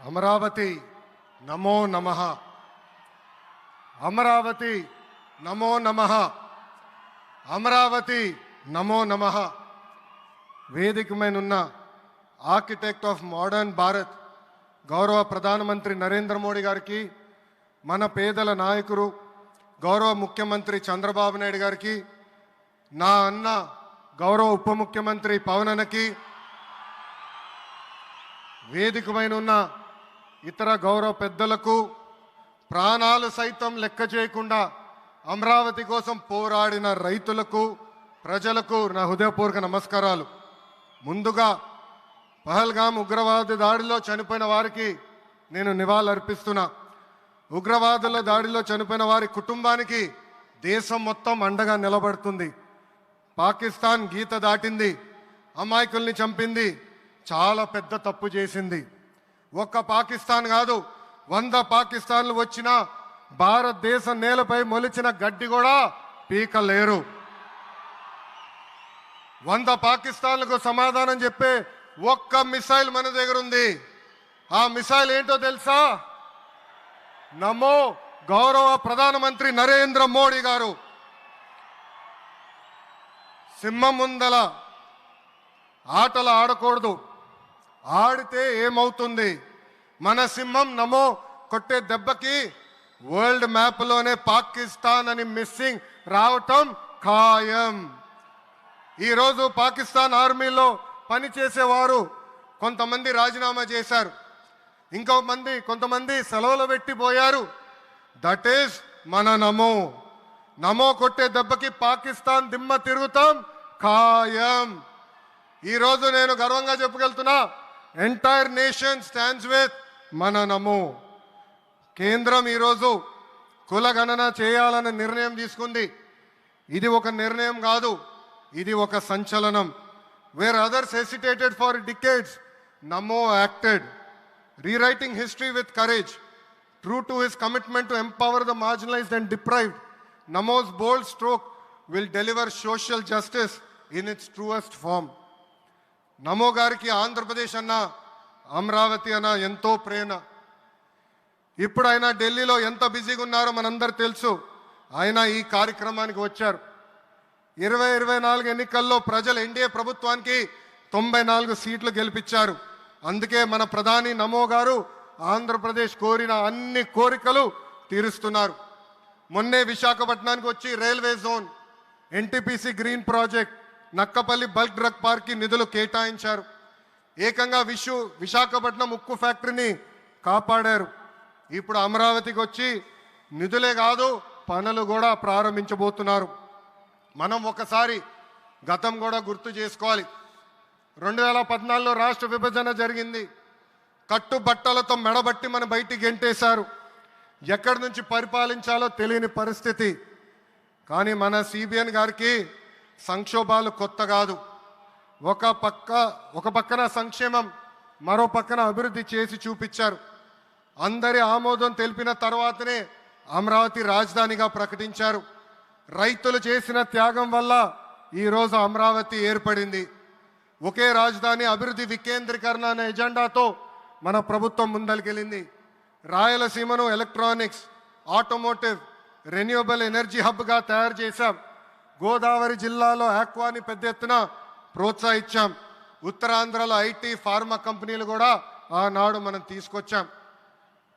అమరావతి నమో నమః. అమరావతి నమో నమః. అమరావతి నమో నమః. వేదిక మీనున్న ఆర్కిటెక్ట్ ఆఫ్ మోడర్న్ భారత్ గౌరవ ప్రధానమంత్రి నరేంద్ర మోడీ గారికి, మన పేదల నాయకుడు గౌరవ ముఖ్యమంత్రి చంద్రబాబు నాయుడు గారికి, నా అన్న గౌరవ ఉప ముఖ్యమంత్రి పవన్ అన్నకి, వేదిక మీనున్న ఇతర గౌరవ పెద్దలకు, ప్రాణాలు సైతం లెక్క చేయకుండా అమరావతి కోసం పోరాడిన రైతులకు, ప్రజలకు నా హృదయపూర్వక నమస్కారాలు. ముందుగా పహల్గాం ఉగ్రవాద దాడిలో చనిపోయిన వారికి నేను నివాళులర్పిస్తున్నా. ఉగ్రవాదుల దాడిలో చనిపోయిన వారి కుటుంబానికి దేశం మొత్తం అండగా నిలబడుతుంది. పాకిస్తాన్ గీత దాటింది, అమాయకుల్ని చంపింది, చాలా పెద్ద తప్పు చేసింది. ఒక్క పాకిస్తాన్ కాదు, 100 పాకిస్తాన్లు వచ్చినా భారతదేశం నేలపై మొలిచిన గడ్డి కూడా పీకలేరు. 100 పాకిస్తాన్లకు సమాధానం చెప్పే ఒక్క మిసైల్ మన దగ్గర ఉంది. ఆ మిసైల్ ఏంటో తెలుసా? నమో గౌరవ ప్రధానమంత్రి నరేంద్ర మోడీ గారు. సింహం ముందల ఆటలు ఆడకూడదు, ఆడితే ఏమవుతుంది? మన సింహం నమో కొట్టే దెబ్బకి వరల్డ్ మ్యాప్లోనే పాకిస్తాన్ అని మిస్సింగ్ రావటం ఖాయం. ఈరోజు పాకిస్తాన్ ఆర్మీలో పనిచేసేవారు కొంతమంది రాజీనామా చేశారు, కొంతమంది సెలవులు పెట్టిపోయారు. దట్ ఈస్ మన నమో. నమో కొట్టే దెబ్బకి పాకిస్తాన్ దిమ్మ తిరుగుతాం ఖాయం. ఈరోజు నేను గర్వంగా చెప్పగలుగుతున్నా, ఎంటైర్ నేషన్ స్టాండ్స్ విత్ మన నమో. కేంద్రం ఈరోజు కులగణన చేయాలనే నిర్ణయం తీసుకుంది. ఇది ఒక నిర్ణయం కాదు, ఇది ఒక సంచలనం. Wear others hesitated for decades, Namo acted, rewriting history with courage. True to his commitment to empower the marginalized and deprived, Namo's bold stroke will deliver social justice in its truest form. నమో గారికి ఆంధ్రప్రదేశ్ అన్న, అమరావతి అన్న ఎంతో ప్రేమ. ఇప్పుడు ఆయన ఢిల్లీలో ఎంత బిజీగా ఉన్నారో మనందరూ తెలుసు. ఆయన ఈ కార్యక్రమానికి వచ్చారు. 2024 ఎన్నికల్లో ప్రజలు ఎన్డీఏ ప్రభుత్వానికి 94 సీట్లు గెలిపించారు. అందుకే మన ప్రధాని నమో గారు ఆంధ్రప్రదేశ్ కోరిన అన్ని కోరికలు తీరుస్తున్నారు. మొన్నే విశాఖపట్నానికి వచ్చి railway zone, NTPC green project, Nakkapalli bulk drug పార్క్కి నిధులు కేటాయించారు. ఏకంగా విశాఖపట్నం ఉక్కు ఫ్యాక్టరీని కాపాడారు. ఇప్పుడు అమరావతికి వచ్చి నిధులే కాదు పనులు కూడా ప్రారంభించబోతున్నారు. మనం ఒకసారి గతం కూడా గుర్తు చేసుకోవాలి. 2014లో రాష్ట్ర విభజన జరిగింది. కట్టుబట్టలతో మెడబట్టి మన బయటికి గెంటేశారు. ఎక్కడి నుంచి పరిపాలించాలో తెలియని పరిస్థితి. కానీ మన సిబిఎన్ గారికి సంక్షోభాలు కొత్త కాదు. ఒక పక్కన సంక్షేమం, మరో పక్కన అభివృద్ధి చేసి చూపించారు. అందరి ఆమోదం తెలిపిన తర్వాతనే అమరావతి రాజధానిగా ప్రకటించారు. రైతులు చేసిన త్యాగం వల్ల ఈరోజు అమరావతి ఏర్పడింది. ఒకే రాజధాని, అభివృద్ధి వికేంద్రీకరణ అనే ఎజెండాతో మన ప్రభుత్వం ముందరికెళ్ళింది. రాయలసీమను ఎలక్ట్రానిక్స్, ఆటోమోటివ్, రెన్యూవబుల్ ఎనర్జీ హబ్గా తయారు చేశాం. గోదావరి జిల్లాలో ఆక్వాని పెద్ద ఎత్తున ప్రోత్సహించాం. ఉత్తరాంధ్రలో ఐటీ, ఫార్మా కంపెనీలు కూడా ఆనాడు మనం తీసుకొచ్చాం.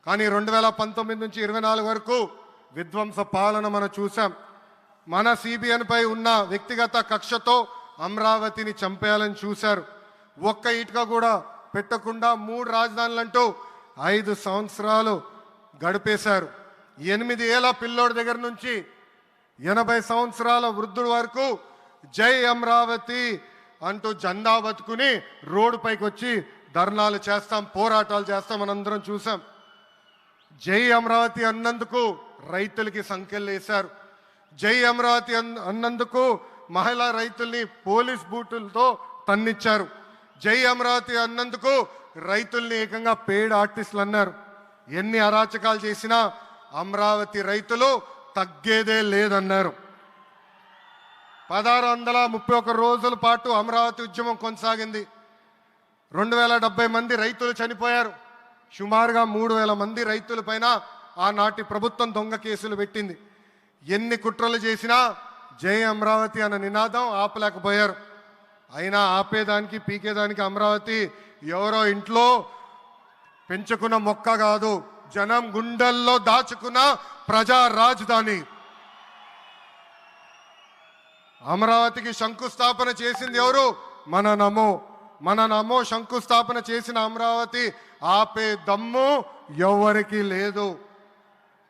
కానీ 2019 నుంచి 24 వరకు విధ్వంస పాలన మనం చూసాం. మన సిబిఎన్ పై ఉన్న వ్యక్తిగత కక్షతో అమరావతిని చంపేయాలని చూశారు. ఒక్క ఇటుక కూడా పెట్టకుండా 3 రాజధానులంటూ 5 సంవత్సరాలు గడిపేశారు. 8 ఏళ్ల పిల్లోడి దగ్గర నుంచి 80 సంవత్సరాల వృద్ధుల వరకు జై అమరావతి అంటూ జెండా బతుకుని రోడ్డు పైకి వచ్చి ధర్నాలు చేస్తాం, పోరాటాలు చేస్తాం, మనందరం చూసాం. జై అమరావతి అన్నందుకు రైతులకి సంఖ్యలు వేశారు. జై అమరావతి అన్నందుకు మహిళా రైతుల్ని పోలీస్ బూటులతో తన్నిచ్చారు. జై అమరావతి అన్నందుకు రైతుల్ని ఏకంగా పెయిడ్ ఆర్టిస్టులు అన్నారు. ఎన్ని అరాచకాలు చేసినా అమరావతి రైతులు తగ్గేదే లేదన్నారు. 1631 రోజుల పాటు అమరావతి ఉద్యమం కొనసాగింది. 2070 మంది రైతులు చనిపోయారు. సుమారుగా 3,000 మంది రైతులపైన ఆనాటి ప్రభుత్వం దొంగ కేసులు పెట్టింది. ఎన్ని కుట్రలు చేసినా జై అమరావతి అన్న నినాదం ఆపలేకపోయారు. అయినా ఆపేదానికి పీకేదానికి అమరావతి ఎవరో ఇంట్లో పెంచుకున్న మొక్క కాదు, జనం గుండెల్లో దాచుకున్న ప్రజా రాజధాని. అమరావతికి శంకుస్థాపన చేసింది ఎవరు? మన నమో శంకుస్థాపన చేసిన అమరావతి ఆపే దమ్ము ఎవరికి లేదు.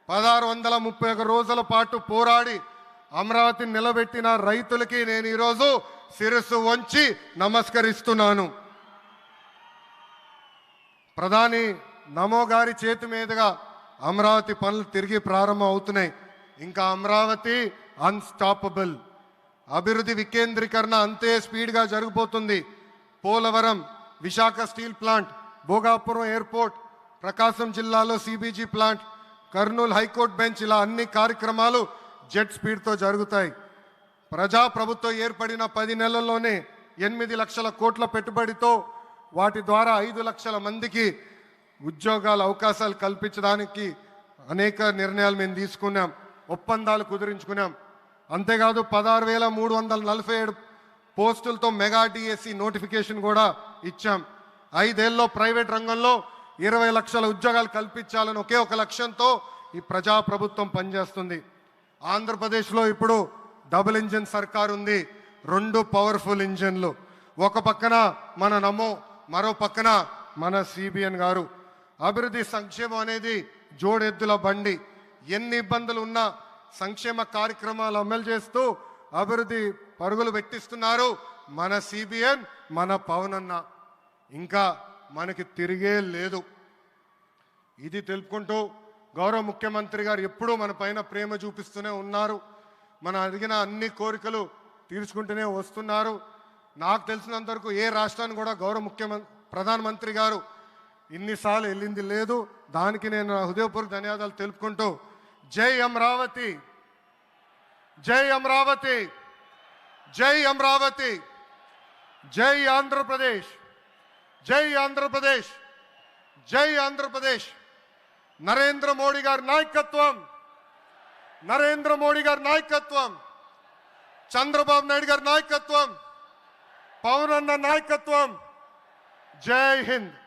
1631 రోజుల పాటు పోరాడి అమరావతిని నిలబెట్టిన రైతులకి నేను ఈరోజు శిరస్సు వంచి నమస్కరిస్తున్నాను. ప్రధాని నమో గారి చేతి మీదుగా అమరావతి పనులు తిరిగి ప్రారంభం అవుతున్నాయి. ఇంకా అమరావతి అన్స్టాపబుల్. అభివృద్ధి వికేంద్రీకరణ అంతే స్పీడ్గా జరిగిపోతుంది. Polavaram, Visakha steel plant, Bhogapuram airport, Prakasam జిల్లాలో CBG plant, Kurnool high court bench, ఇలా అన్ని కార్యక్రమాలు జెట్ స్పీడ్తో జరుగుతాయి. ప్రజాప్రభుత్వం ఏర్పడిన 10 నెలల్లోనే 8 లక్షల కోట్ల పెట్టుబడితో వాటి ద్వారా 5 లక్షల మందికి ఉద్యోగాల అవకాశాలు కల్పించడానికి అనేక నిర్ణయాలు మేము తీసుకున్నాం, ఒప్పందాలు కుదిరించుకున్నాం. అంతేకాదు 16,347 పోస్టులతో మెగా డిఎస్సి నోటిఫికేషన్ కూడా ఇచ్చాం. 5 ఏళ్ళలో ప్రైవేట్ రంగంలో 20 లక్షల ఉద్యోగాలు కల్పించాలని ఒకే ఒక లక్ష్యంతో ఈ ప్రజాప్రభుత్వం పనిచేస్తుంది. ఆంధ్రప్రదేశ్లో ఇప్పుడు డబుల్ ఇంజిన్ సర్కార్ ఉంది. 2 పవర్ఫుల్ ఇంజిన్లు. ఒక పక్కన మన నమో, మరో పక్కన మన సిబిఎన్ గారు. అభివృద్ధి సంక్షేమం అనేది జోడెద్దుల బండి. ఎన్ని ఇబ్బందులు ఉన్నా సంక్షేమ కార్యక్రమాలు అమలు చేస్తూ అభివృద్ధి పరుగులు పెట్టిస్తున్నారు మన సిబిఎన్, మన పవన్ అన్న. ఇంకా మనకి తిరిగే లేదు. ఇది తెలుపుకుంటూ గౌరవ ముఖ్యమంత్రి గారు ఎప్పుడూ మన పైన ప్రేమ చూపిస్తూనే ఉన్నారు. మనం అడిగిన అన్ని కోరికలు తీర్చుకుంటూనే వస్తున్నారు. నాకు తెలిసినంత వరకు ఏ రాష్ట్రాన్ని కూడా గౌరవ ప్రధానమంత్రి గారు ఇన్నిసార్లు వెళ్ళింది లేదు. దానికి నేను హృదయపూర్వక ధన్యవాదాలు తెలుపుకుంటూ జై అమరావతి, జై అమరావతి, జై అమరావతి, జై ఆంధ్రప్రదేశ్, జై ఆంధ్రప్రదేశ్, జై ఆంధ్రప్రదేశ్. నరేంద్ర మోడీ గారి నాయకత్వం, నరేంద్ర మోడీ గారి నాయకత్వం, చంద్రబాబు నాయుడు గారి నాయకత్వం, పవన్ అన్న నాయకత్వం. జై హింద్.